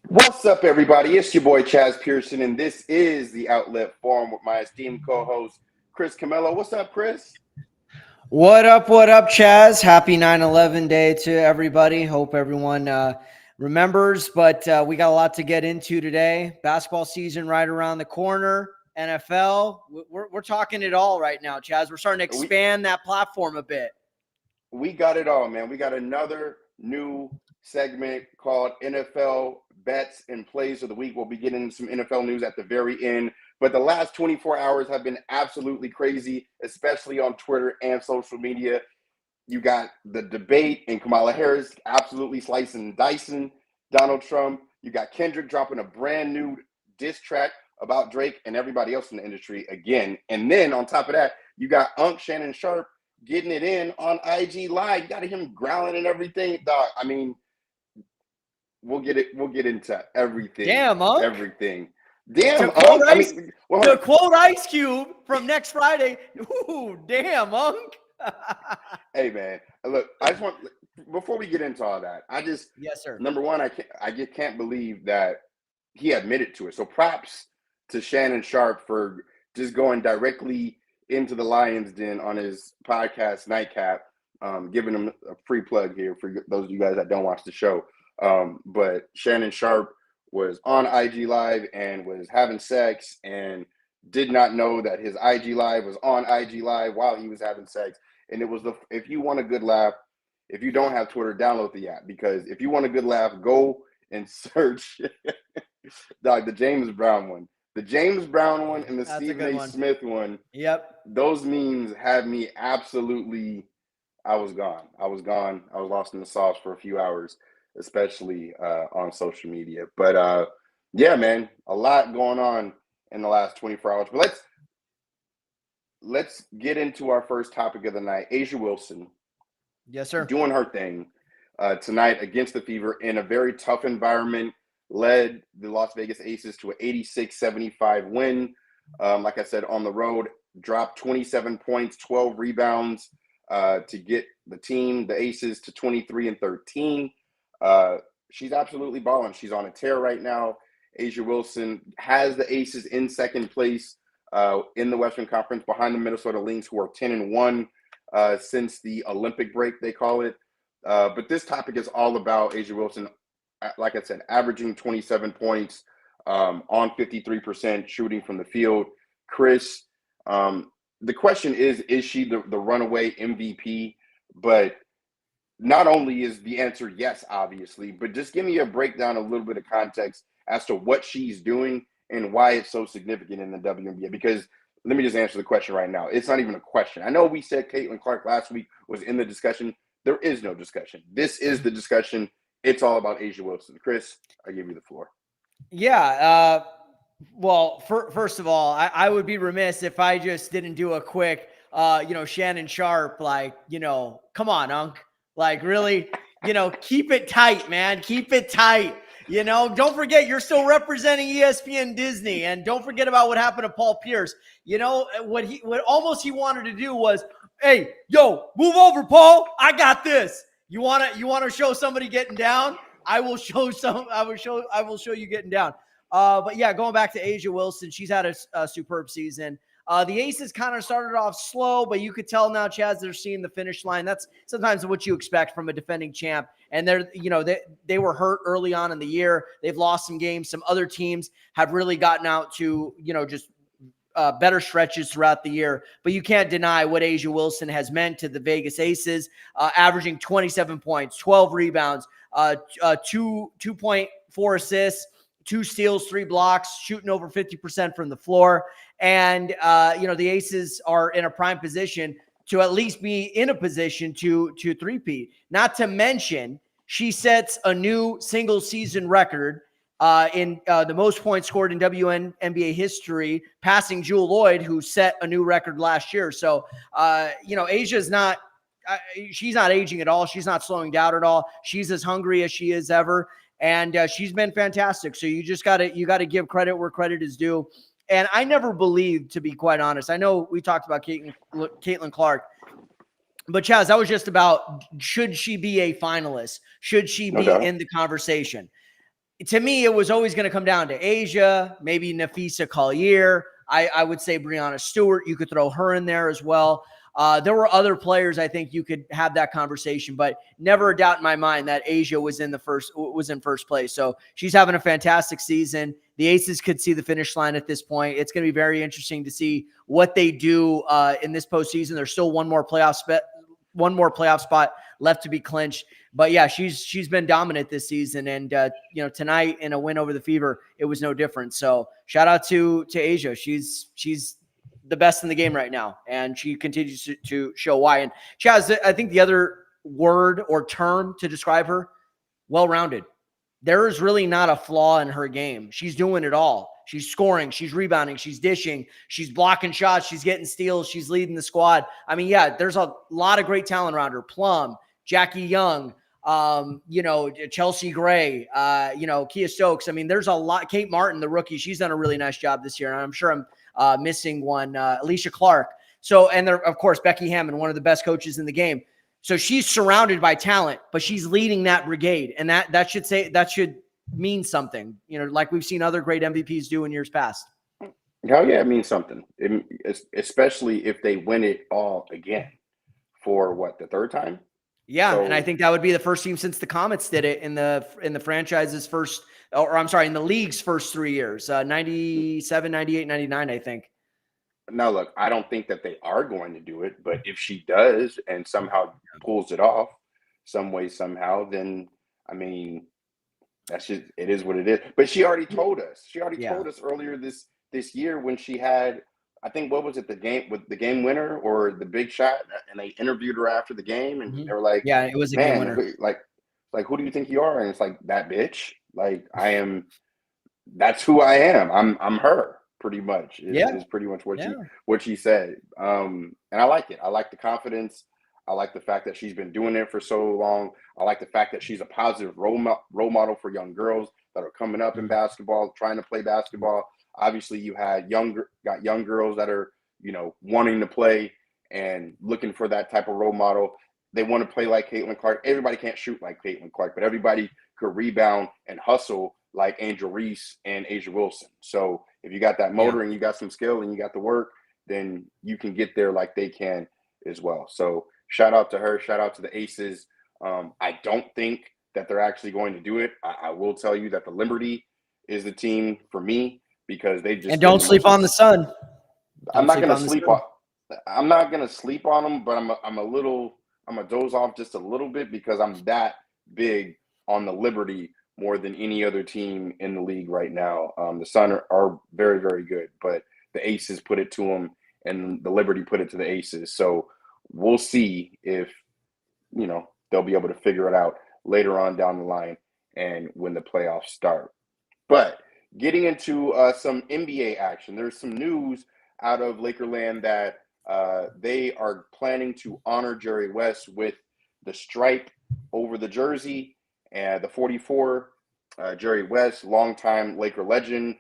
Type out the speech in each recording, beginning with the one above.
What's up, everybody? It's your boy Chaez Pearson, and this is the Outlet Forum with my esteemed co-host Chris Camello. What's up, Chris? What up, Chaz? Happy 9/11 day to everybody. Hope everyone remembers, but we got a lot to get into today. Basketball season right around the corner. NFL, we're talking it all right now, Chaz. We're starting to We expand that platform a bit. we got it all, man. We got another new segment called NFL Bets and Plays of the Week. We'll be getting into some NFL news at the very end. But the last 24 hours have been absolutely crazy, especially on Twitter and social media. You got the debate and Kamala Harris absolutely slicing and dicing Donald Trump. You got Kendrick dropping a brand new diss track about Drake and everybody else in the industry again. And then on top of that, you got Shannon Sharp getting it in on IG Live. You got him growling and everything. Dog, I mean, we'll get into everything. Damn, Unc. Everything. Damn, To quote, I mean, to quote Ice Cube from next Friday, ooh, damn, Unc. Hey, man, look, I just want, before we get into all that, Yes, sir. number one, I just can't believe that he admitted to it. So props to Shannon Sharp for just going directly into the Lions Den on his podcast Nightcap, giving him a free plug here for those of you guys that don't watch the show. But Shannon Sharp was on IG Live and was having sex and did not know that his IG Live was on IG Live while he was having sex. And it was if you want a good laugh, if you don't have Twitter, download the app, because if you want a good laugh, go and search the James Brown one. The James Brown one and the That's Stephen A. one. Smith one. Yep. Those memes had me absolutely. I was gone. I was lost in the sauce for a few hours, especially on social media. But yeah, man, a lot going on in the last 24 hours. But let's get into our first topic of the night. A'ja Wilson. Yes, sir. Doing her thing tonight against the Fever in a very tough environment, led the Las Vegas Aces to an 86-75 win. Like I said, on the road, dropped 27 points, 12 rebounds to get the Aces, to 23-13. She's absolutely balling. She's on a tear right now. A'ja Wilson has the Aces in second place in the Western Conference, behind the Minnesota Lynx, who are 10-1 since the Olympic break, they call it. But this topic is all about A'ja Wilson, like I said, averaging 27 points on 53% shooting from the field. Chris, the question is she the runaway MVP? But not only is the answer yes, obviously, but just give me a breakdown, a little bit of context as to what she's doing and why it's so significant in the WNBA. Because let me just answer the question right now. It's not even a question. I know we said Caitlin Clark last week was in the discussion. There is no discussion. This is the discussion. It's all about A'ja Wilson. Chris, I give you the floor. Yeah. Well, first of all, I would be remiss if I just didn't do a quick, Shannon Sharp, come on, Unc. Like, really, keep it tight, man. Keep it tight. Don't forget you're still representing ESPN Disney, and don't forget about what happened to Paul Pierce. What almost he wanted to do was, hey, yo, move over, Paul. I got this. You want to show somebody getting down? I will show you getting down. But yeah, going back to A'ja Wilson, she's had a superb season. The Aces kind of started off slow, but you could tell now, Chaz, they're seeing the finish line. That's sometimes what you expect from a defending champ. And they were hurt early on in the year. They've lost some games. Some other teams have really gotten out to, just better stretches throughout the year. But you can't deny what A'ja Wilson has meant to the Vegas Aces, averaging 27 points, 12 rebounds, 2.4 assists, 2 steals, 3 blocks, shooting over 50% from the floor. And, the Aces are in a prime position to at least be in a position to three-peat. Not to mention, she sets a new single season record in the most points scored in WNBA history, passing Jewel Lloyd, who set a new record last year. So, Asia's not, she's not aging at all. She's not slowing down at all. She's as hungry as she is ever. And she's been fantastic. So you got to give credit where credit is due. And I never believed, to be quite honest. I know we talked about Caitlin Clark, but Chaz, that was just about, should she be a finalist? Should she be in the conversation? to me, it was always going to come down to Asia, maybe Nafisa Collier. I would say Breanna Stewart. You could throw her in there as well. There were other players I think you could have that conversation, but never a doubt in my mind that Asia was in first place. So she's having a fantastic season. The Aces could see the finish line at this point. It's going to be very interesting to see what they do in this postseason. There's still one more playoff spot left to be clinched. But yeah, she's been dominant this season, and tonight in a win over the Fever, it was no different. So shout out to Asia. She's the best in the game right now, and she continues to show why. And Chaez, I think the other word or term to describe her, well-rounded. There is really not a flaw in her game. She's doing it all. She's scoring, she's rebounding, she's dishing, she's blocking shots, she's getting steals, she's leading the squad. I mean, yeah, there's a lot of great talent around her. Plum, Jackie Young, Chelsea Gray, Kia Stokes. I mean, there's a lot. Kate Martin, the rookie, she's done a really nice job this year. And I'm sure I'm missing one, Alicia Clark. So, and there, of course, Becky Hammond, one of the best coaches in the game. So she's surrounded by talent, but she's leading that brigade. And that should mean something, like we've seen other great MVPs do in years past. Oh yeah, it means something. Especially if they win it all again for the third time? Yeah, so, and I think that would be the first team since the Comets did it in the franchise's first, in the league's first 3 years, 97, 98, 99, I think. Now, look, I don't think that they are going to do it, but if she does and somehow pulls it off some way, somehow, then, I mean, that's just, it is what it is. But she already told us. She already told us earlier this year when she had, I think, what was it, the game winner or the big shot, and they interviewed her after the game, and they were like, yeah, it was a game winner. Like, who do you think you are? And it's like, that bitch. Like, that's who I am. I'm her, pretty much. Is pretty much what she said. And I like it. I like the confidence. I like the fact that she's been doing it for so long. I like the fact that she's a positive role model for young girls that are coming up in basketball, trying to play basketball. Obviously, you had young girls that are, wanting to play and looking for that type of role model. They want to play like Caitlin Clark. Everybody can't shoot like Caitlin Clark, but everybody could rebound and hustle like Angel Reese and Asia Wilson. So if you got that motor and you got some skill and you got the work, then you can get there like they can as well. So shout out to her. Shout out to the Aces. I don't think that they're actually going to do it. I will tell you that the Liberty is the team for me because they just, and don't sleep on the Sun. I'm not going to sleep on. I'm not going to sleep on them, but I'm a doze off just a little bit because I'm that big on the Liberty more than any other team in the league right now. The Sun are very, very good, but the Aces put it to them, and the Liberty put it to the Aces. So we'll see if they'll be able to figure it out later on down the line and when the playoffs start. But getting into some NBA action, there's some news out of Lakerland that they are planning to honor Jerry West with the stripe over the jersey and the 44. Jerry West, longtime Laker legend,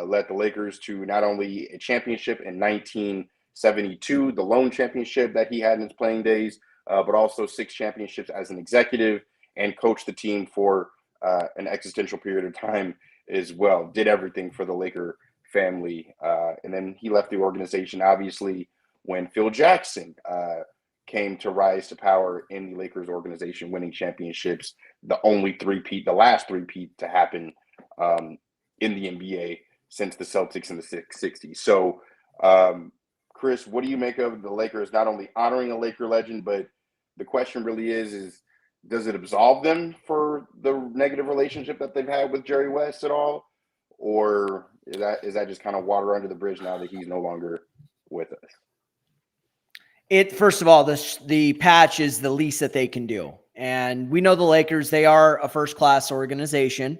led the Lakers to not only a championship in 1972, the lone championship that he had in his playing days, but also 6 championships as an executive and coached the team for an existential period of time as well. Did everything for the Laker family. And then he left the organization, obviously, when Phil Jackson came to rise to power in the Lakers organization, winning championships, the last three-peat to happen in the NBA since the Celtics in the 60s. So, Chris, what do you make of the Lakers not only honoring a Laker legend, but the question really is does it absolve them for the negative relationship that they've had with Jerry West at all? Or is that just kind of water under the bridge now that he's no longer with us? First of all, the patch is the least that they can do. And we know the Lakers, they are a first-class organization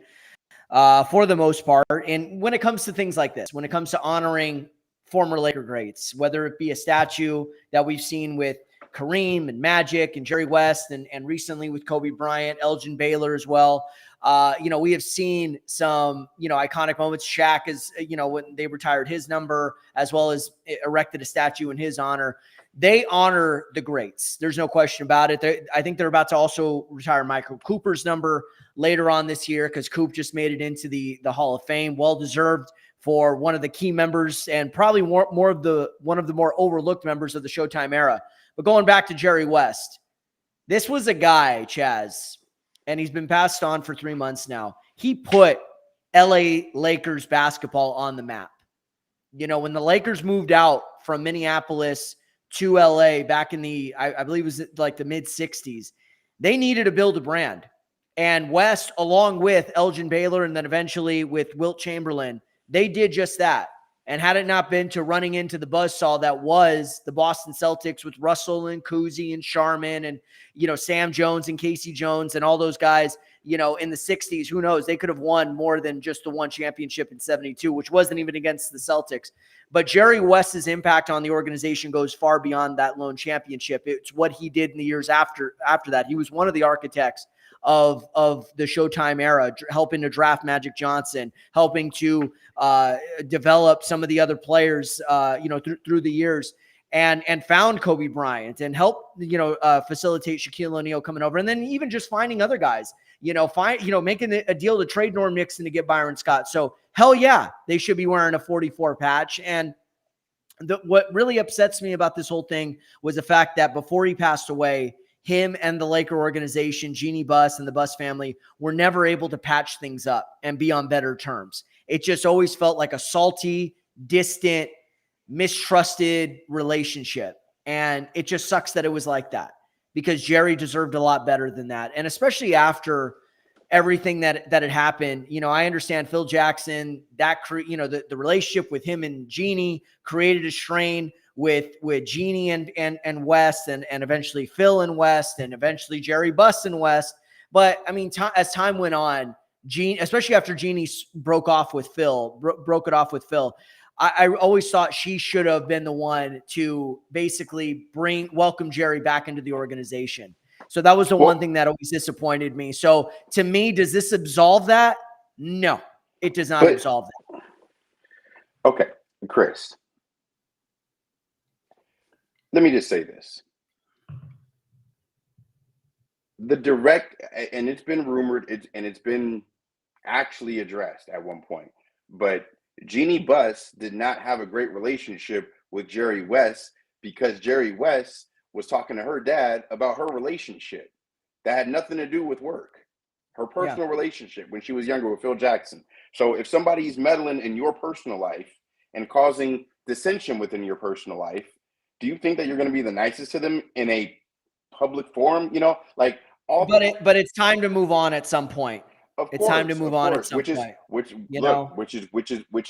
for the most part. And when it comes to things like this, when it comes to honoring former Laker greats, whether it be a statue that we've seen with Kareem and Magic and Jerry West and recently with Kobe Bryant, Elgin Baylor as well, We have seen some, iconic moments. Shaq is, when they retired his number, as well as erected a statue in his honor. They honor the greats. There's no question about it. I think they're about to also retire Michael Cooper's number later on this year, because Coop just made it into the Hall of Fame. Well-deserved for one of the key members, and probably one of the more overlooked members of the Showtime era. But going back to Jerry West, this was a guy, Chaz, and he's been passed on for 3 months now. He put LA Lakers basketball on the map. When the Lakers moved out from Minneapolis to LA back in I believe it was like the mid 60s, they needed to build a brand. And West, along with Elgin Baylor and then eventually with Wilt Chamberlain, they did just that. And had it not been to running into the buzzsaw that was the Boston Celtics with Russell and Cousy and Sharman and, Sam Jones and Casey Jones and all those guys, in the 60s, who knows? They could have won more than just the one championship in 72, which wasn't even against the Celtics. But Jerry West's impact on the organization goes far beyond that lone championship. It's what he did in the years after that. He was one of the architects of the Showtime era, helping to draft Magic Johnson, helping to develop some of the other players, through the years, and found Kobe Bryant and helped, facilitate Shaquille O'Neal coming over. And then even just finding other guys, making a deal to trade Norm Nixon to get Byron Scott. So hell yeah, they should be wearing a 44 patch. And what really upsets me about this whole thing was the fact that before he passed away, him and the Laker organization, Jeannie Buss and the Buss family, were never able to patch things up and be on better terms. It just always felt like a salty, distant, mistrusted relationship. And it just sucks that it was like that, because Jerry deserved a lot better than that. And especially after everything that had happened, I understand Phil Jackson, the relationship with him and Jeannie created a strain with Jeannie and West, and eventually Phil and West, and eventually Jerry Buss and West. But I mean, as time went on, especially after Jeannie broke it off with Phil, I always thought she should have been the one to basically welcome Jerry back into the organization. So that was the one thing that always disappointed me. So to me, does this absolve that? No, it does not absolve that. Okay, Chris. Let me just say this. The direct, and it's been rumored, and it's been actually addressed at one point, but Jeannie Buss did not have a great relationship with Jerry West, because Jerry West was talking to her dad about her relationship that had nothing to do with work, her personal relationship when she was younger with Phil Jackson. So if somebody's meddling in your personal life and causing dissension within your personal life, do you think that you're going to be the nicest to them in a public forum? But it's time to move on at some point. It's time to move on at some point. Which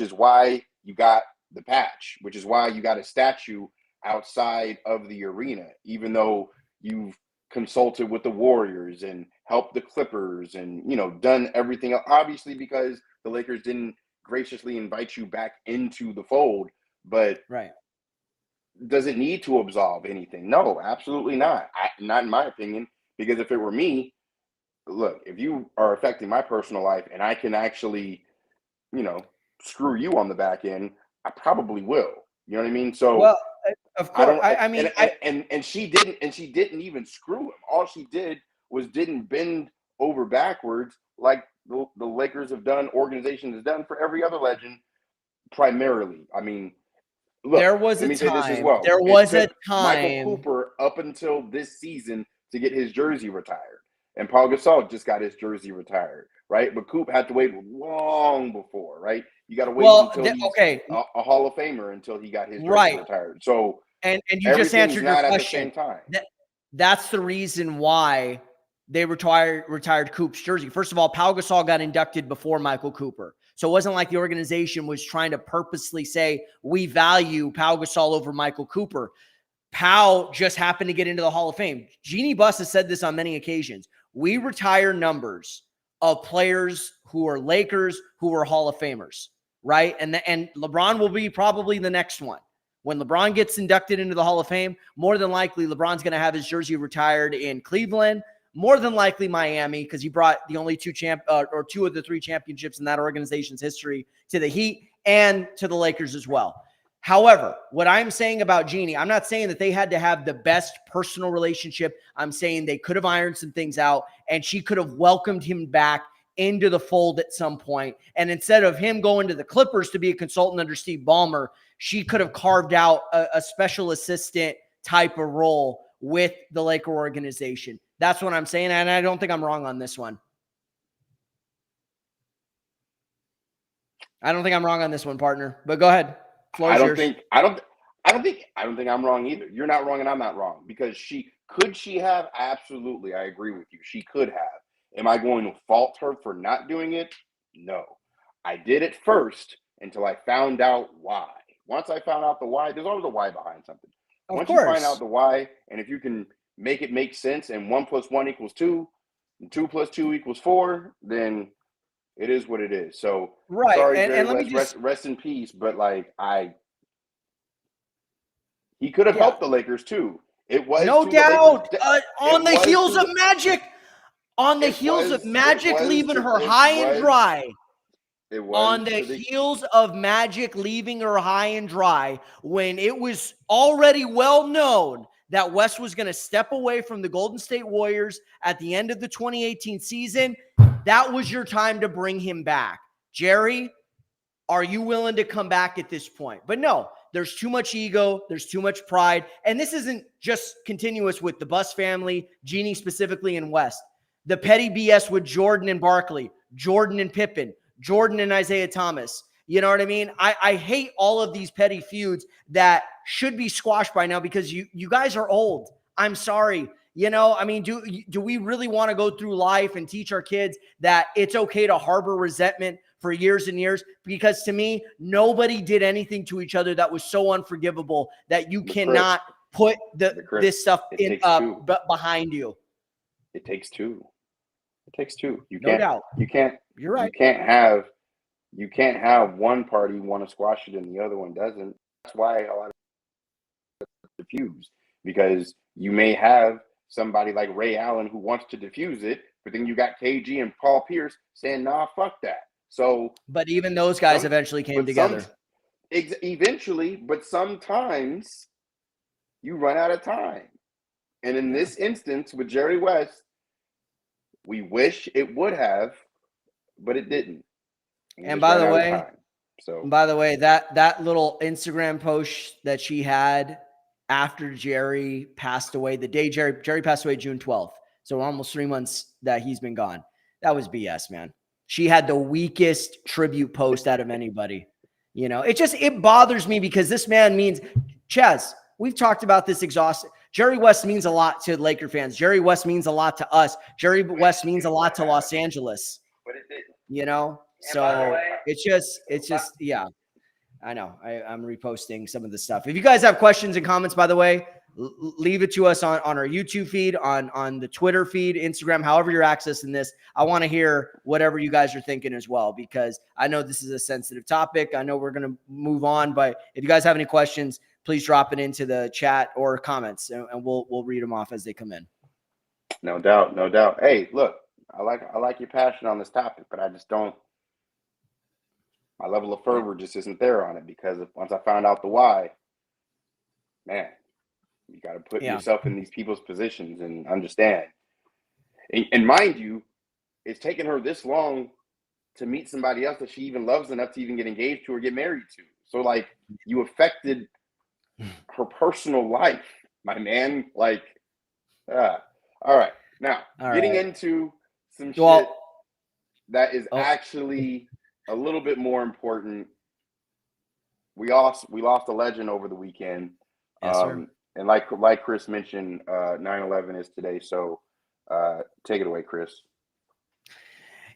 is why you got the patch, which is why you got a statue outside of the arena, even though you've consulted with the Warriors and helped the Clippers and, done everything else, obviously because the Lakers didn't graciously invite you back into the fold. But right. Does it need to absolve anything? No, absolutely not. Not in my opinion, because if it were me, look, if you are affecting my personal life and I can actually, screw you on the back end, I probably will. You know what I mean? So, well, of course, and she didn't even screw him. All she did was didn't bend over backwards like the Lakers have done, organization has done for every other legend. Primarily, I mean. Look, there was a time. Michael Cooper up until this season to get his jersey retired, and Paul Gasol just got his jersey retired, right? But Coop had to wait long before, right? You got to wait until he's a Hall of Famer until he got his jersey retired. So and you just answered your question. At the same time. That's the reason why they retired Coop's jersey. First of all, Pau Gasol got inducted before Michael Cooper. So it wasn't like the organization was trying to purposely say, we value Pau Gasol over Michael Cooper. Pau just happened to get into the Hall of Fame. Jeannie Buss has said this on many occasions. We retire numbers of players who are Lakers, who are Hall of Famers, right? And LeBron will be probably the next one. When LeBron gets inducted into the Hall of Fame, more than likely LeBron's going to have his jersey retired in Cleveland, more than likely Miami, because he brought the only two of the 3 championships in that organization's history to the Heat and to the Lakers as well. However, what I'm saying about Jeanie, I'm not saying that they had to have the best personal relationship. I'm saying they could have ironed some things out, and she could have welcomed him back into the fold at some point. And instead of him going to the Clippers to be a consultant under Steve Ballmer, she could have carved out a special assistant type of role with the Laker organization. That's what I'm saying, and I don't think I'm wrong on this one. I don't think I'm wrong on this one, partner. But go ahead. I don't think I'm wrong either. You're not wrong and I'm not wrong, because she have? Absolutely. I agree with you. She could have. Am I going to fault her for not doing it? No. I did it first until I found out why. Once I found out the why, there's always a why behind something. Once you find out the why, and if you can make it make sense, and 1 + 1 = 2, and 2 + 2 = 4, then it is what it is. So right. Sorry, and Jerry let West, me just rest in peace. But he could have helped the Lakers too. It was no doubt on the heels of Magic. On the heels of Magic leaving her high and dry. On the heels of Magic leaving her high and dry, when it was already well known that West was going to step away from the Golden State Warriors at the end of the 2018 season, that was your time to bring him back. Jerry, are you willing to come back at this point? But no, there's too much ego. There's too much pride. And this isn't just continuous with the Buss family, Jeanie specifically, and West. The petty BS with Jordan and Barkley, Jordan and Pippen, Jordan and Isaiah Thomas. You know what I mean? I hate all of these petty feuds that should be squashed by now, because you guys are old. I'm sorry. You know, I mean, do we really want to go through life and teach our kids that it's okay to harbor resentment for years and years? Because to me, nobody did anything to each other that was so unforgivable that you cannot put this stuff behind you. It takes two. It takes two. No doubt. You can't. You're right. You can't have one party want to squash it and the other one doesn't. That's why a lot of diffuse, because you may have somebody like Ray Allen who wants to diffuse it, but then you got KG and Paul Pierce saying, "Nah, fuck that." So, but even those guys eventually came together. Eventually, but sometimes you run out of time. And in this instance with Jerry West, we wish it would have, but it didn't. And by the way, that little Instagram post that she had after Jerry passed away, the day Jerry passed away, June 12th. So almost 3 months that he's been gone. That was BS, man. She had the weakest tribute post out of anybody. You know, it bothers me, because this man means, Chaez, we've talked about this exhausted. Jerry West means a lot to Laker fans. Jerry West means a lot to us. Jerry West means a lot to Los Angeles. But it didn't. You know? So it's just, yeah. I know. I'm reposting some of the stuff. If you guys have questions and comments, by the way, leave it to us on our YouTube feed, on the Twitter feed, Instagram, however you're accessing this. I want to hear whatever you guys are thinking as well, because I know this is a sensitive topic. I know we're going to move on, but if you guys have any questions, please drop it into the chat or comments, and we'll read them off as they come in. No doubt, no doubt. Hey, look, I like your passion on this topic, but I just don't. My level of fervor just isn't there on it, because once I found out the why, man, you got to put yourself in these people's positions and understand. And mind you, it's taken her this long to meet somebody else that she even loves enough to even get engaged to or get married to. So, like, you affected her personal life, my man. Like, all right. Now, getting into some shit that is actually a little bit more important. We lost a legend over the weekend. Yes, sir. And like Chris mentioned, 9/11 is today. So take it away, Chris.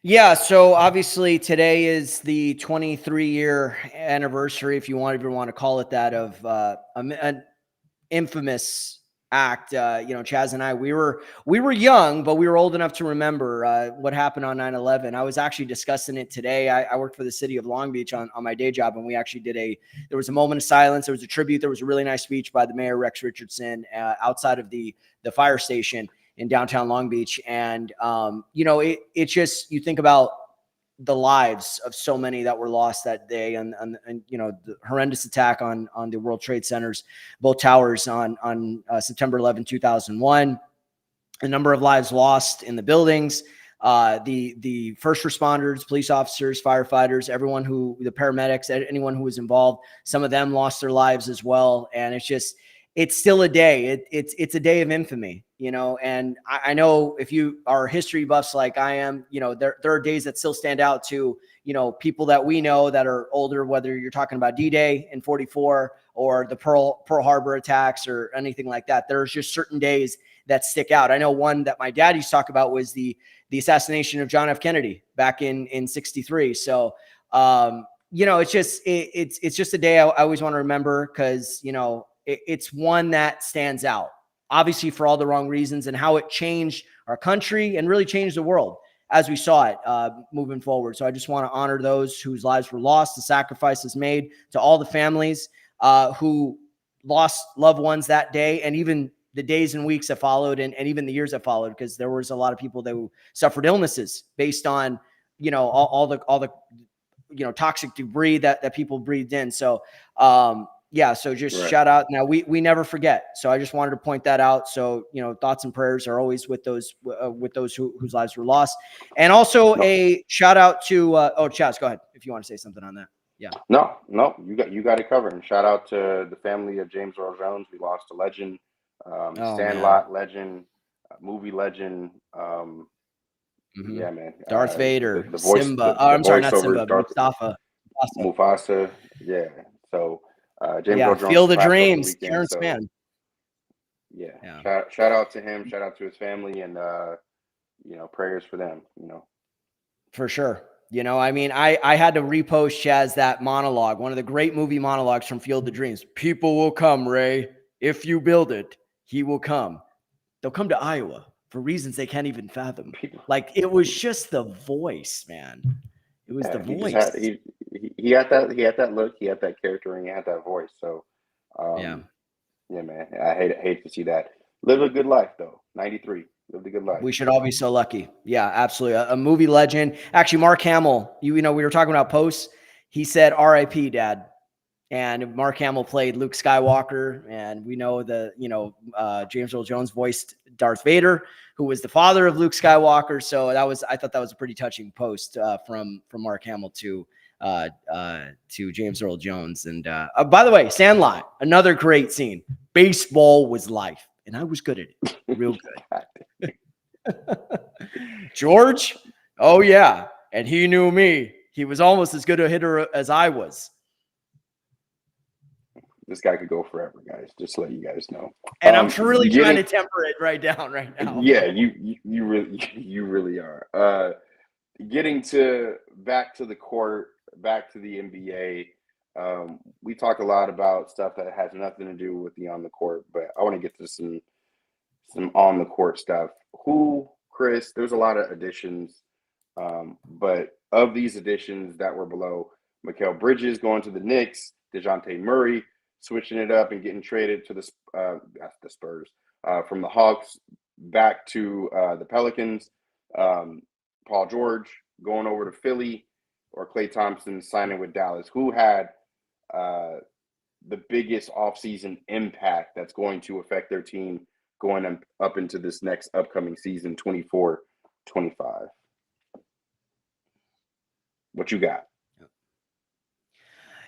Yeah, so obviously today is the 23-year anniversary, if you ever want to call it that, of an infamous act. Chaez and I, we were young, but we were old enough to remember what happened on 9/11. I was actually discussing it today. I worked for the city of Long Beach on my day job, and we actually there was a moment of silence. There was a tribute. There was a really nice speech by the mayor, Rex Richardson, outside of the fire station. in downtown Long Beach. And, it's just, you think about the lives of so many that were lost that day, and the horrendous attack on the World Trade Centers, both towers on September 11, 2001, a number of lives lost in the buildings. The first responders, police officers, firefighters, the paramedics, anyone who was involved, some of them lost their lives as well. And it's still a day. It's a day of infamy, and I know if you are history buffs like I am, there are days that still stand out to, people that we know that are older, whether you're talking about D-Day in 44 or the Pearl Harbor attacks or anything like that. There's just certain days that stick out. I know one that my dad used to talk about was the assassination of John F. Kennedy back in 63. So, it's just a day I always want to remember, because, it's one that stands out, obviously for all the wrong reasons, and how it changed our country and really changed the world as we saw it moving forward. So I just want to honor those whose lives were lost, the sacrifices made, to all the families who lost loved ones that day, and even the days and weeks that followed, and even the years that followed, because there was a lot of people that suffered illnesses based on, all the toxic debris that people breathed in. So, so just Right. shout out. Now we never forget. So I just wanted to point that out. So, thoughts and prayers are always with those whose lives were lost. And also a shout out to, Chaez, go ahead if you want to say something on that. Yeah. No, you got it covered. And shout out to the family of James Earl Jones. We lost a legend, Sandlot legend, movie legend. Yeah, man. Darth Vader, the voice, Simba. I'm sorry, not Simba, Mufasa. Yeah. So James Earl Jones Field of passed over the Dreams, weekend, Terrence so, Mann. Yeah. Shout out to him. Shout out to his family, and prayers for them. For sure. I had to repost Chaez that monologue, one of the great movie monologues from Field of Dreams. People will come, Ray. If you build it, he will come. They'll come to Iowa for reasons they can't even fathom. Like, it was just the voice, man. It was the voice. He had that look, he had that character, and he had that voice. So, yeah, man. I hate to see that. Live a good life, though. 93. Lived a good life. We should all be so lucky. Yeah, absolutely. A movie legend. Actually, Mark Hamill, we were talking about posts. He said, R.I.P. Dad. And Mark Hamill played Luke Skywalker. And we know James Earl Jones voiced Darth Vader, who was the father of Luke Skywalker. So I thought that was a pretty touching post from Mark Hamill to James Earl Jones. And by the way, Sandlot, another great scene. Baseball was life. And I was good at it. Real good. George? Oh, yeah. And he knew me. He was almost as good a hitter as I was. This guy could go forever, guys. Just to let you guys know. And I'm really trying to temper it right now. Yeah, you really are. Getting back to the court, back to the NBA. We talk a lot about stuff that has nothing to do with the on the court, but I want to get to some on the court stuff. Chris, there's a lot of additions, but of these additions that were below, Mikal Bridges going to the Knicks, DeJounte Murray switching it up and getting traded to the Spurs, from the Hawks back to the Pelicans, Paul George going over to Philly, or Klay Thompson signing with Dallas. Who had the biggest offseason impact that's going to affect their team going up into this next upcoming season, 24-25? What you got?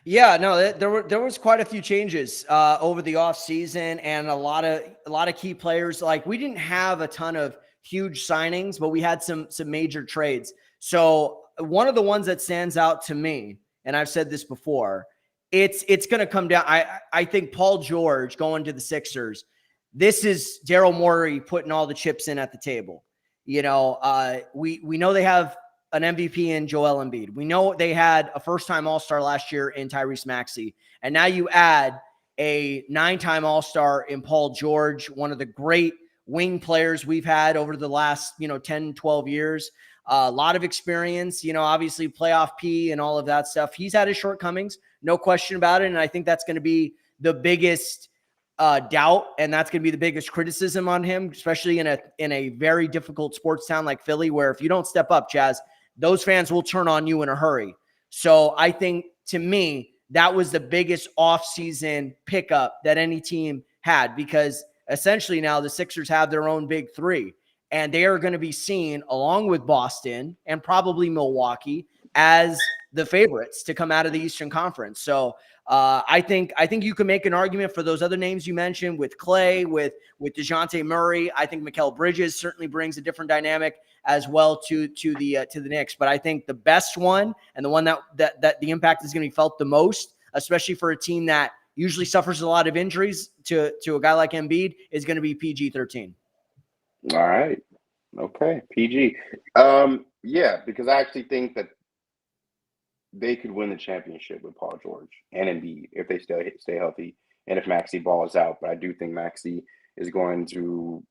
Yeah, no, there was quite a few changes over the offseason, and a lot of key players. Like, we didn't have a ton of huge signings, but we had some major trades. So one of the ones that stands out to me, and I've said this before, it's going to come down. I think Paul George going to the Sixers. This is Daryl Morey putting all the chips in at the table. We know they have an MVP in Joel Embiid. We know they had a first-time All-Star last year in Tyrese Maxey. And now you add a 9-time All-Star in Paul George, one of the great wing players we've had over the last, 10, 12 years. A lot of experience, obviously playoff P and all of that stuff. He's had his shortcomings, no question about it. And I think that's going to be the biggest doubt, and that's going to be the biggest criticism on him, especially in a very difficult sports town like Philly, where if you don't step up, Chaz, those fans will turn on you in a hurry. So I think, to me, that was the biggest offseason pickup that any team had, because essentially now the Sixers have their own big three, and they are going to be seen along with Boston and probably Milwaukee as the favorites to come out of the Eastern Conference. So I think you can make an argument for those other names you mentioned, with Clay, with DeJounte Murray. I think Mikal Bridges certainly brings a different dynamic as well to the Knicks. But I think the best one, and the one that the impact is going to be felt the most, especially for a team that usually suffers a lot of injuries to a guy like Embiid, is going to be PG-13. All right. Okay. PG. Yeah, because I actually think that they could win the championship with Paul George and Embiid if they stay healthy, and if Maxey balls out. But I do think Maxey is going to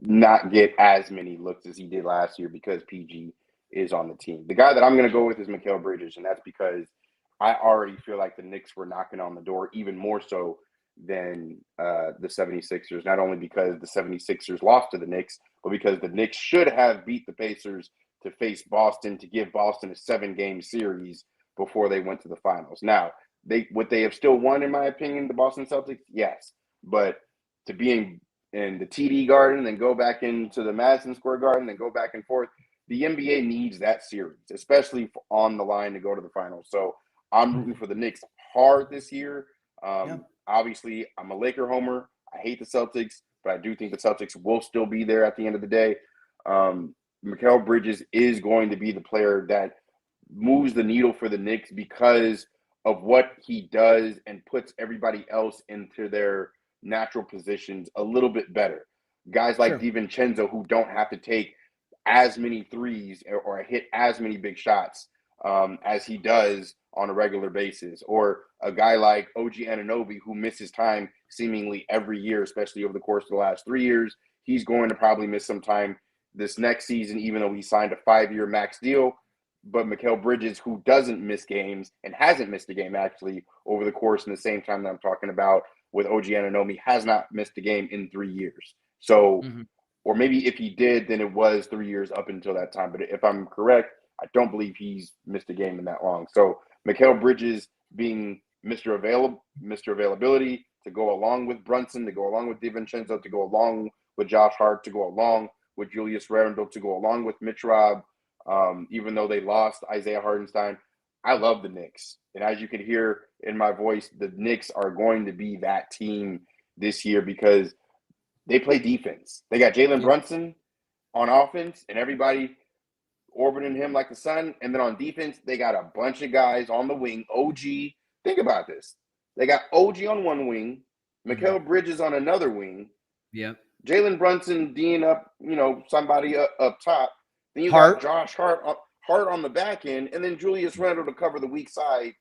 not get as many looks as he did last year because PG is on the team. The guy that I'm going to go with is Mikal Bridges, and that's because I already feel like the Knicks were knocking on the door even more so than the 76ers, not only because the 76ers lost to the Knicks, but because the Knicks should have beat the Pacers to face Boston, to give Boston a 7-game series before they went to the finals. Now, would they have still won, in my opinion, the Boston Celtics? Yes. But to be in the TD Garden, then go back into the Madison Square Garden, then go back and forth, the NBA needs that series, especially on the line to go to the finals. So I'm rooting for the Knicks hard this year. Obviously, I'm a Laker homer. I hate the Celtics, but I do think the Celtics will still be there at the end of the day. Mikal Bridges is going to be the player that moves the needle for the Knicks because of what he does and puts everybody else into their natural positions a little bit better. Guys like DiVincenzo, who don't have to take as many threes or hit as many big shots as he does on a regular basis, or a guy like OG Anunoby, who misses time seemingly every year, especially over the course of the last 3 years. He's going to probably miss some time this next season, even though he signed a 5-year max deal. But Mikal Bridges, who doesn't miss games and hasn't missed a game actually over the course in the same time that I'm talking about with OG Anunoby, has not missed a game in 3 years. So, or maybe if he did, then it was 3 years up until that time. But if I'm correct, I don't believe he's missed a game in that long. So Mikal Bridges being Mr. Availability to go along with Brunson, to go along with DiVincenzo, to go along with Josh Hart, to go along with Julius Randle, to go along with Mitch Robb, even though they lost Isaiah Hartenstein. I love the Knicks. And as you can hear in my voice, the Knicks are going to be that team this year because they play defense. They got Jalen Brunson on offense and everybody orbiting him like the sun. And then on defense, they got a bunch of guys on the wing. OG, think about this. They got OG on one wing, Mikal Bridges on another wing. Yep. Jalen Brunson D'ing up, somebody up top. Then you got Josh Hart on the back end, and then Julius Randle to cover the weak side.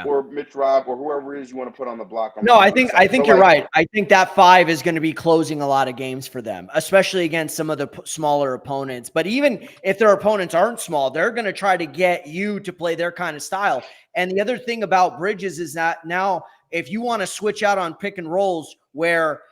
Or Mitch Robb, or whoever it is you want to put on the block. I think you're right. I think that 5 is going to be closing a lot of games for them, especially against some of the smaller opponents. But even if their opponents aren't small, they're going to try to get you to play their kind of style. And the other thing about Bridges is that now, if you want to switch out on pick and rolls, where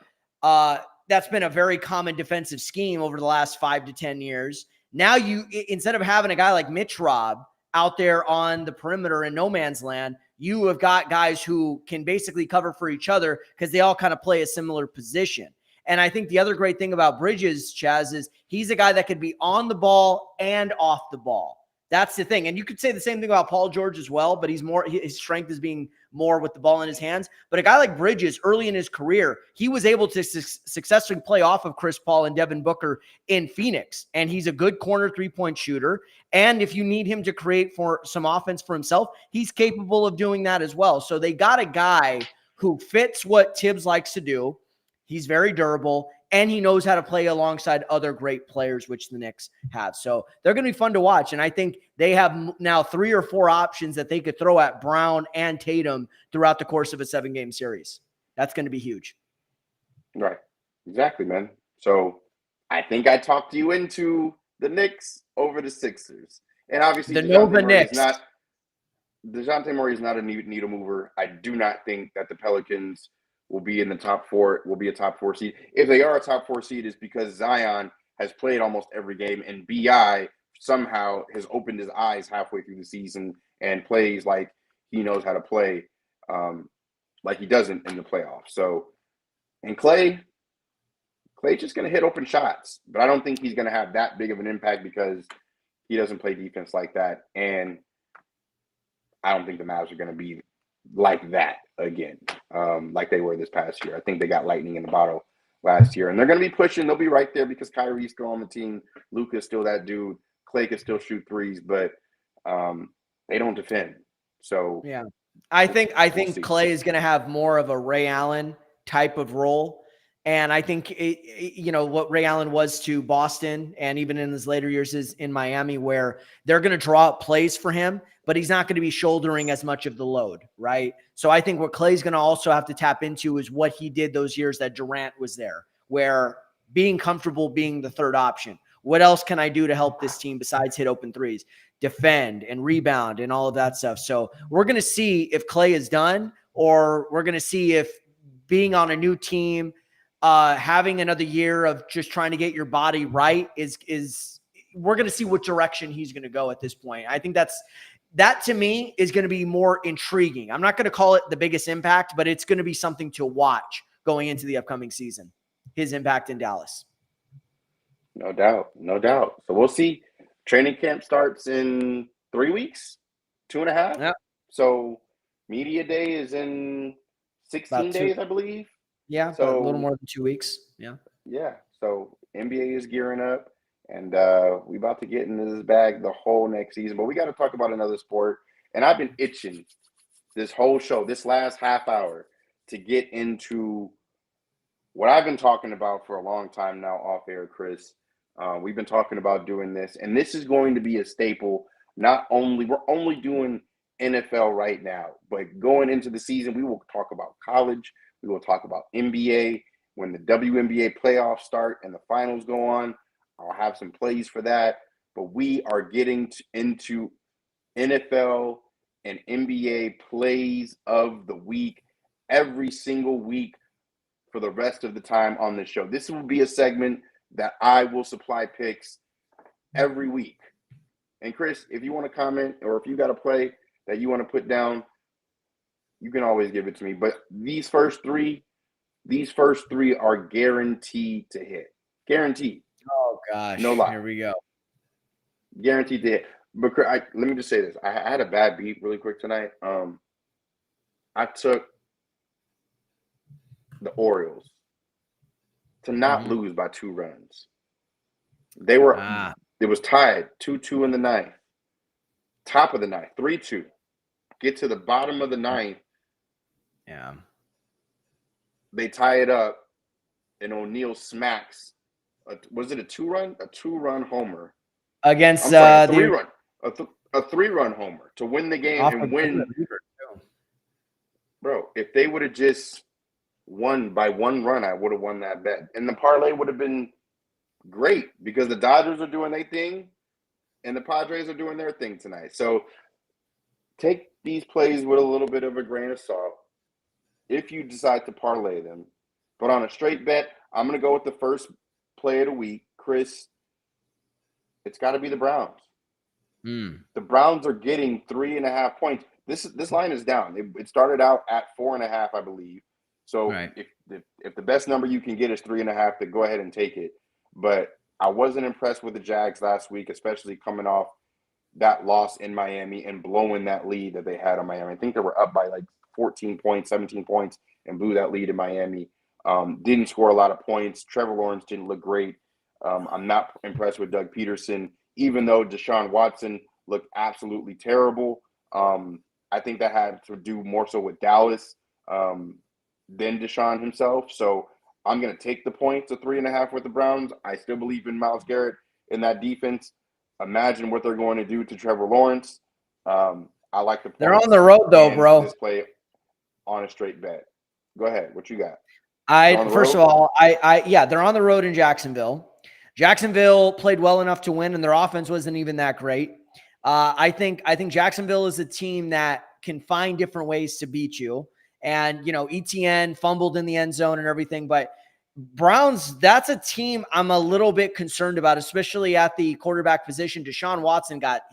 that's been a very common defensive scheme over the last 5 to 10 years, now you, instead of having a guy like Mitch Robb out there on the perimeter in no man's land, you have got guys who can basically cover for each other because they all kind of play a similar position. And I think the other great thing about Bridges, Chaz, is he's a guy that could be on the ball and off the ball. That's the thing. And you could say the same thing about Paul George as well, but his strength is being more with the ball in his hands. But a guy like Bridges, early in his career, he was able to successfully play off of Chris Paul and Devin Booker in Phoenix. And he's a good corner 3-point shooter. And if you need him to create for some offense for himself, he's capable of doing that as well. So they got a guy who fits what Tibbs likes to do. He's very durable, and he knows how to play alongside other great players, which the Knicks have. So they're going to be fun to watch. And I think they have now 3 or 4 options that they could throw at Brown and Tatum throughout the course of a 7-game series. That's going to be huge. Right. Exactly, man. So I think I talked you into the Knicks over the Sixers. And obviously, the Nova Knicks. DeJounte Murray is not a needle mover. I do not think that the Pelicans will be in the top four, will be a top 4 seed. If they are a top 4 seed, it's because Zion has played almost every game, and BI somehow has opened his eyes halfway through the season and plays like he knows how to play, like he doesn't in the playoffs. So, and Clay's just going to hit open shots, but I don't think he's going to have that big of an impact because he doesn't play defense like that. And I don't think the Mavs are going to be like that again, like they were this past year. I think they got lightning in the bottle last year, and they're going to be pushing. They'll be right there because Kyrie's still on the team. Luka's still that dude. Clay can still shoot threes, but they don't defend. So yeah, I think Clay is going to have more of a Ray Allen type of role. And I think, what Ray Allen was to Boston and even in his later years is in Miami, where they're going to draw up plays for him, but he's not going to be shouldering as much of the load, right? So I think what Clay's going to also have to tap into is what he did those years that Durant was there, where being comfortable being the third option. What else can I do to help this team besides hit open threes, defend and rebound and all of that stuff? So we're going to see if Clay is done, or we're going to see if being on a new team, having another year of just trying to get your body right is we're going to see what direction he's going to go at this point. I think that to me is going to be more intriguing. I'm not going to call it the biggest impact, but it's going to be something to watch going into the upcoming season, his impact in Dallas. No doubt. So we'll see. Training camp starts in 3 weeks, 2.5. Yep. So media day is in 16 days, I believe. Yeah, so a little more than 2 weeks. Yeah. Yeah. So NBA is gearing up, and we about to get into this bag the whole next season. But we got to talk about another sport. And I've been itching this whole show, this last half hour, to get into what I've been talking about for a long time now off air, Chris. We've been talking about doing this, and this is going to be a staple. We're only doing NFL right now, but going into the season, we will talk about college. We will talk about NBA. When the WNBA playoffs start and the finals go on, I'll have some plays for that. But we are getting into NFL and NBA plays of the week every single week for the rest of the time on this show. This will be a segment that I will supply picks every week. And Chris, if you want to comment or if you got a play that you want to put down, you can always give it to me. But these first three are guaranteed to hit. Guaranteed. Oh gosh. No lie. Here we go. Guaranteed to hit. But let me just say this. I had a bad beat really quick tonight. I took the Orioles to not lose by 2 runs. They were it was tied 2-2 in the ninth. Top of the ninth, 3-2. Get to the bottom of the ninth. Yeah. They tie it up, and O'Neill smacks. Was it a 2-run? A 2-run homer Against a 3-run. A 3-run homer to win the game and win. Bro, if they would have just won by 1 run, I would have won that bet. And the parlay would have been great because the Dodgers are doing their thing and the Padres are doing their thing tonight. So take these plays with a little bit of a grain of salt if you decide to parlay them. But on a straight bet, I'm going to go with the first play of the week. Chris, it's got to be the Browns. The Browns are getting 3.5 points. This line is down. It started out at 4.5, I believe. So if the best number you can get is 3.5, then go ahead and take it. But I wasn't impressed with the Jags last week, especially coming off that loss in Miami and blowing that lead that they had on Miami. I think they were up by like 14 points, 17 points, and blew that lead in Miami. Didn't score a lot of points. Trevor Lawrence didn't look great. I'm not impressed with Doug Peterson, even though Deshaun Watson looked absolutely terrible. I think that had to do more so with Dallas than Deshaun himself. So I'm going to take the points of 3.5 with the Browns. I still believe in Myles Garrett in that defense. Imagine what they're going to do to Trevor Lawrence. I like the points. They're on the road though, bro. This play on a straight bet. Go ahead. What you got? First of all, they're on the road in Jacksonville. Jacksonville played well enough to win, and their offense wasn't even that great. I think Jacksonville is a team that can find different ways to beat you. And, ETN fumbled in the end zone and everything. But Browns, that's a team I'm a little bit concerned about, especially at the quarterback position. Deshaun Watson got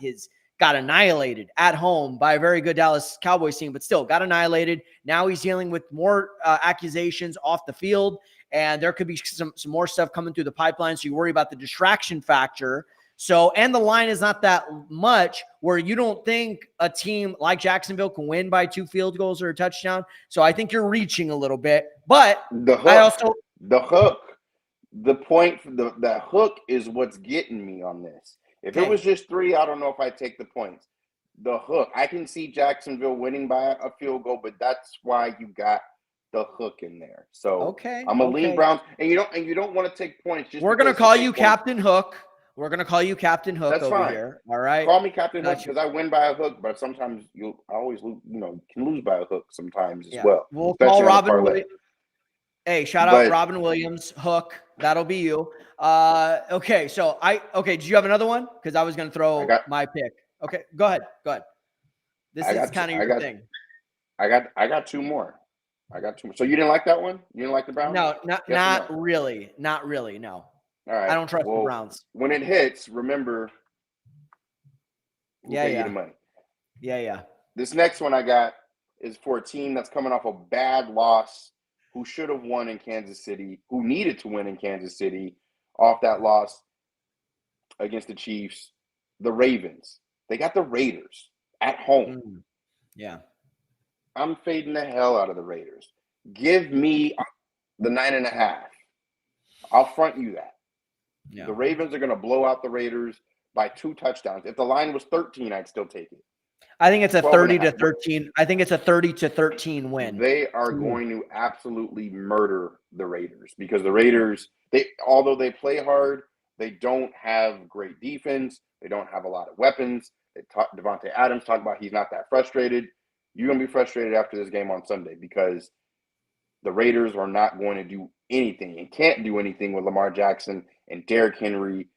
annihilated at home by a very good Dallas Cowboys team, but still got annihilated. Now he's dealing with more accusations off the field, and there could be some more stuff coming through the pipeline. So you worry about the distraction factor. So, and the line is not that much where you don't think a team like Jacksonville can win by 2 field goals or a touchdown. So I think you're reaching a little bit, but the hook is what's getting me on this. If it was just 3, I don't know if I'd take the points. The hook, I can see Jacksonville winning by a field goal, but that's why you got the hook in there. So I'm a lean Browns, and you don't want to take points. We're gonna call you Captain Hook. We're gonna call you Captain Hook. That's over fine. Here. All right. Call me Captain Hook because I win by a hook, but sometimes I always lose. Can lose by a hook sometimes as well. We'll call Robin Williams. Hey, shout out Robin Williams, Hook. That'll be you. Okay. So did you have another one? Because I was gonna throw my pick. Okay, go ahead. This is kind of your thing. I got 2 more. So you didn't like that one? You didn't like the Browns? No, not really. Not really. No. All right. I don't trust the Browns. When it hits, remember. Yeah. You the money. Yeah. This next one I got is for a team that's coming off a bad loss, who should have won in Kansas City, who needed to win in Kansas City off that loss against the Chiefs. The Ravens. They got the Raiders at home. Yeah. I'm fading the hell out of the Raiders. Give me the 9.5. I'll front you that. Yeah. The Ravens are going to blow out the Raiders by 2 touchdowns. If the line was 13, I'd still take it. I think it's a 30-13. I think it's a 30-13 win. They are going to absolutely murder the Raiders because the Raiders, although they play hard, they don't have great defense. They don't have a lot of weapons. Devontae Adams talked about he's not that frustrated. You're going to be frustrated after this game on Sunday because the Raiders are not going to do anything and can't do anything with Lamar Jackson and Derrick Henry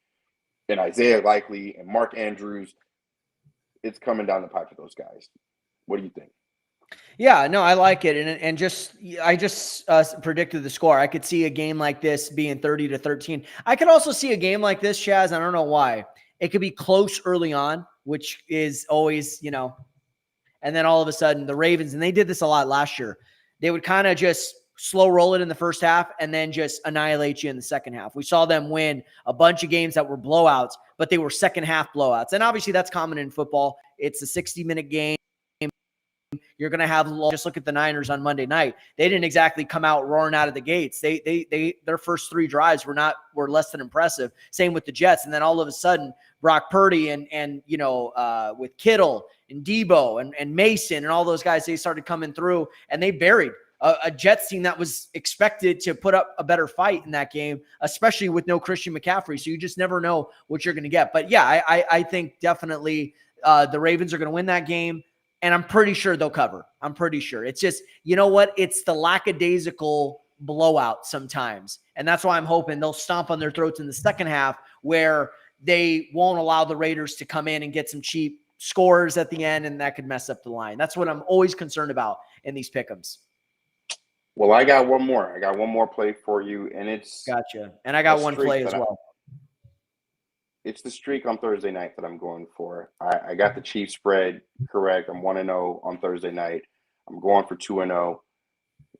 and Isaiah Likely and Mark Andrews. It's coming down the pipe for those guys. What do you think? Yeah, no, I like it. And I just predicted the score. I could see a game like this being 30-13. I could also see a game like this, Chaz. I don't know why. It could be close early on, which is always, and then all of a sudden the Ravens, and they did this a lot last year, they would kind of just slow roll it in the first half and then just annihilate you in the second half. We saw them win a bunch of games that were blowouts, but they were second half blowouts. And obviously that's common in football. It's a 60-minute game. You're going to have, just look at the Niners on Monday night. They didn't exactly come out roaring out of the gates. Their first 3 drives were less than impressive. Same with the Jets. And then all of a sudden, Brock Purdy and with Kittle and Debo and Mason and all those guys, they started coming through and they buried a Jets team that was expected to put up a better fight in that game, especially with no Christian McCaffrey. So you just never know what you're going to get. But yeah, I think definitely the Ravens are going to win that game. And I'm pretty sure they'll cover. I'm pretty sure. It's just, you know what? It's the lackadaisical blowout sometimes. And that's why I'm hoping they'll stomp on their throats in the second half where they won't allow the Raiders to come in and get some cheap scores at the end, and that could mess up the line. That's what I'm always concerned about in these pick'ems. Well, I got one more. I got one more play for you, and it's – Gotcha. And I got one play as well. It's the streak on Thursday night that I'm going for. I got the Chiefs spread correct. I'm 1-0 on Thursday night. I'm going for 2-0.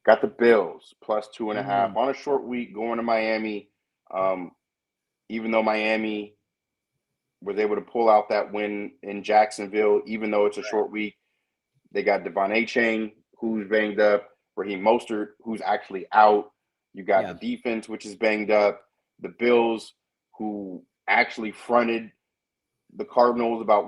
Got the Bills plus 2.5 on a short week going to Miami. Even though Miami was able to pull out that win in Jacksonville, even though it's a short week, they got Devon Achane, who's banged up, Raheem Mostert, who's actually out. You got the defense, which is banged up. The Bills, who actually fronted the Cardinals about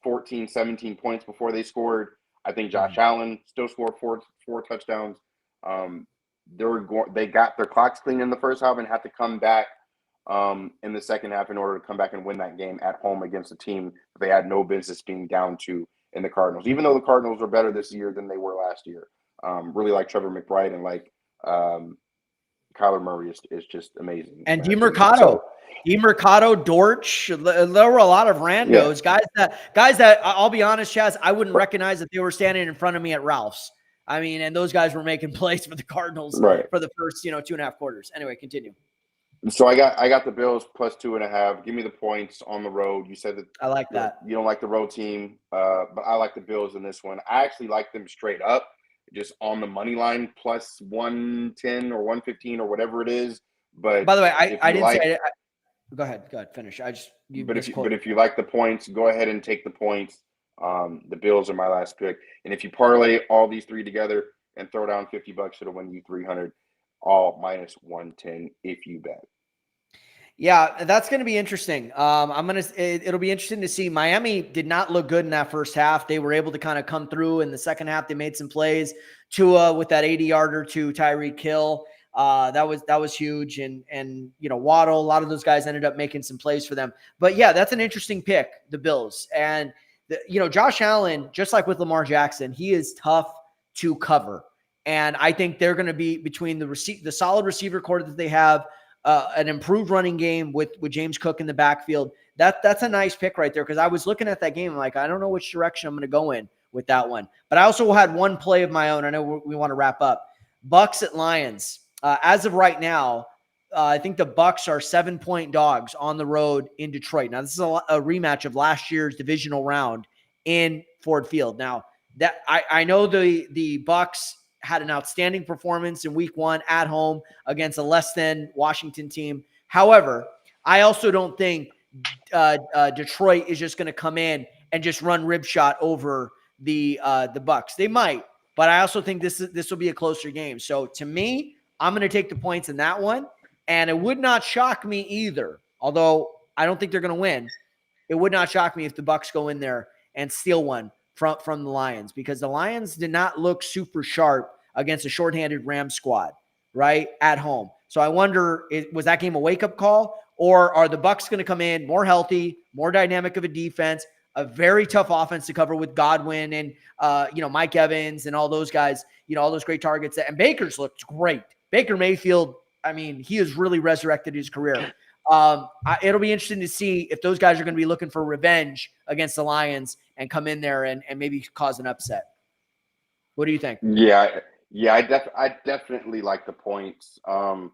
14, 17 points before they scored. I think Josh Allen still scored four touchdowns. They got their clocks clean in the first half and had to come back in the second half in order to come back and win that game at home against a team that they had no business being down to in the Cardinals. Even though the Cardinals are better this year than they were last year. Really like Trevor McBride and like Kyler Murray is just amazing. And DeMercado, Dortch, there were a lot of randos, guys that I'll be honest, Chaz, I wouldn't recognize if they were standing in front of me at Ralph's. I mean, and those guys were making plays for the Cardinals Right. for the first, 2.5 quarters. Anyway, continue. So I got the Bills plus 2.5. Give me the points on the road. You said that I like that. you don't like the road team, but I like the Bills in this one. I actually like them straight up, just on the money line plus 110 or 115 or whatever it is. But By the way, if I you didn't say like, it. Go ahead, finish. You misquoted. but if you like the points, go ahead and take the points. The Bills are my last pick, and if you parlay all these three together and throw down $50, it'll win you 300, all minus 110 if you bet. Yeah, that's going to be interesting. It'll be interesting to see. Miami did not look good in that first half. They were able to kind of come through in the second half. They made some plays. Tua with that 80-yarder to Tyreek Hill. That was huge. And Waddle, a lot of those guys ended up making some plays for them. But yeah, that's an interesting pick, the Bills. And Josh Allen, just like with Lamar Jackson, he is tough to cover. And I think they're going to be between the solid receiver core that they have, an improved running game with James Cook in the backfield. That's a nice pick right there, because I was looking at that game like, I don't know which direction I'm going to go in with that one. But I also had one play of my own. I know we want to wrap up. Bucks at Lions. As of right now, I think the Bucks are 7-point dogs on the road in Detroit. Now, this is a rematch of last year's divisional round in Ford Field. Now, that I know the Bucks had an outstanding performance in week 1 at home against a less than Washington team. However, I also don't think Detroit is just going to come in and just run rib shot over the Bucks. They might, but I also think this will be a closer game. So to me, I'm going to take the points in that one, and it would not shock me either. Although I don't think they're going to win, it would not shock me if the Bucks go in there and steal one from the Lions, because the Lions did not look super sharp against a shorthanded Rams squad, right, at home. So I wonder, was that game a wake-up call, or are the Bucks going to come in more healthy, more dynamic of a defense, a very tough offense to cover with Godwin and Mike Evans and all those guys, all those great targets. And Baker's looked great. Baker Mayfield, I mean, he has really resurrected his career. It'll be interesting to see if those guys are going to be looking for revenge against the Lions and come in there and maybe cause an upset. What do you think? Yeah, I definitely like the points. I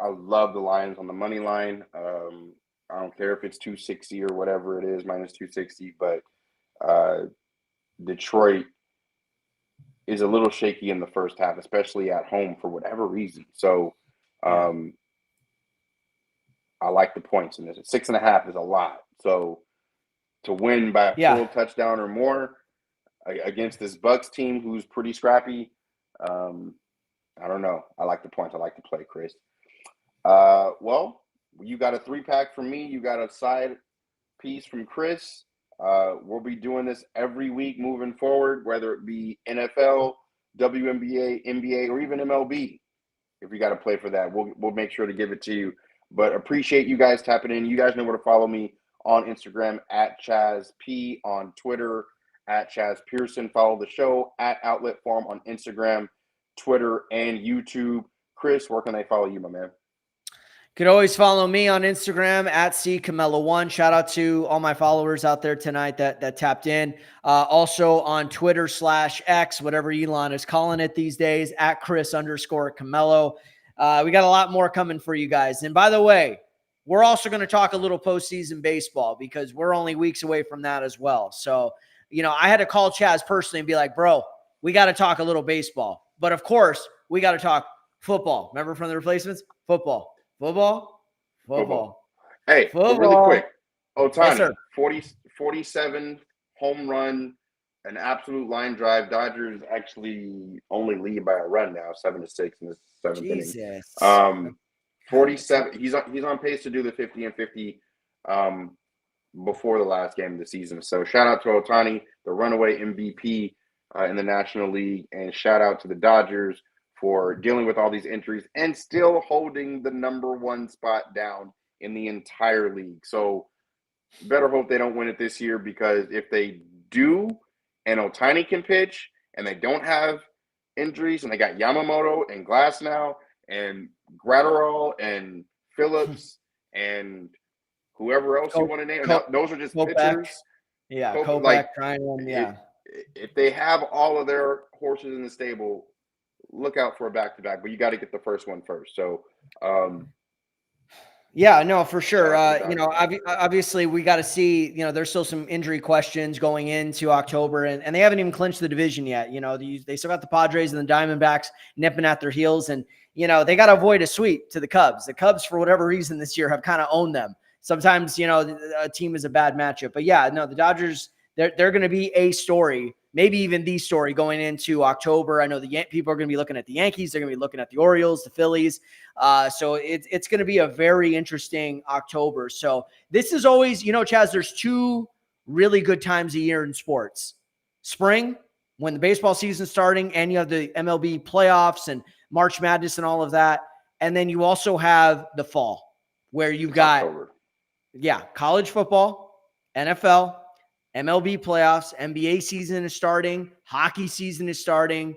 love the Lions on the money line. I don't care if it's 260 or whatever it is, minus 260, but Detroit is a little shaky in the first half, especially at home for whatever reason. So I like the points in this. 6.5 is a lot. So to win by a full touchdown or more against this Bucks team who's pretty scrappy, I don't know. I like the points. I like the play, Chris. Well, you got a 3-pack from me. You got a side piece from Chris. We'll be doing this every week moving forward, whether it be NFL, WNBA, NBA, or even MLB. If we got to play for that, we'll make sure to give it to you. But appreciate you guys tapping in. You guys know where to follow me on Instagram at Chaez P, on Twitter at Chaz Pearson. Follow the show at Outlet Farm on Instagram, Twitter, and YouTube. Chris, where can they follow you, my man? Could always follow me on Instagram at CCamelo1. Shout out to all my followers out there tonight that tapped in. Also on Twitter /X, whatever Elon is calling it these days, at Chris_Camelo. We got a lot more coming for you guys. And by the way, we're also going to talk a little postseason baseball, because we're only weeks away from that as well. So, I had to call Chaz personally and be like, bro, we got to talk a little baseball. But of course, we got to talk football. Remember from the replacements? Football. Hey, football. Really quick. Ohtani, Yes, 47 home run, an absolute line drive. Dodgers actually only lead by a run now, 7-6 in the 7th inning. 47. He's on pace to do the 50 and 50 before the last game of the season. So shout out to Ohtani, the runaway MVP in the National League, and shout out to the Dodgers for dealing with all these injuries and still holding the number 1 spot down in the entire league. So better hope they don't win it this year, because if they do and Ohtani can pitch and they don't have injuries and they got Yamamoto and Glasnow and Gratterall and Phillips and whoever else you want to name, those are just pitchers. Yeah, Kopech, Trinan, if they have all of their horses in the stable, look out for a back-to-back. But you got to get the first one first. So, yeah, no, for sure. shout out to the Dodgers. Obviously, we got to see. There's still some injury questions going into October, and they haven't even clinched the division yet. They still got the Padres and the Diamondbacks nipping at their heels, and they got to avoid a sweep to the Cubs. The Cubs, for whatever reason, this year have kind of owned them. Sometimes, a team is a bad matchup, but yeah, no, the Dodgers, they're going to be a story, maybe even the story going into October. I know the people are going to be looking at the Yankees. They're going to be looking at the Orioles, the Phillies. So it's going to be a very interesting October. So this is always, Chaz, there's two really good times a year in sports. Spring, when the baseball season's starting, and you have the MLB playoffs and March Madness and all of that. And then you also have the fall, where you've got October. College football, NFL, MLB playoffs, NBA season is starting, hockey season is starting.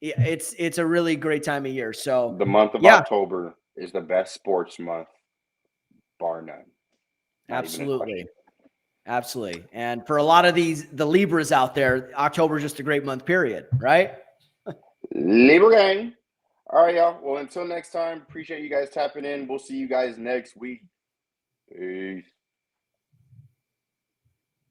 It's a really great time of year. So the month of October is the best sports month, bar none. Absolutely. And for a lot of the Libras out there, October is just a great month, period, right? Libra gang. All right, y'all. Well, until next time, appreciate you guys tapping in. We'll see you guys next week. Peace.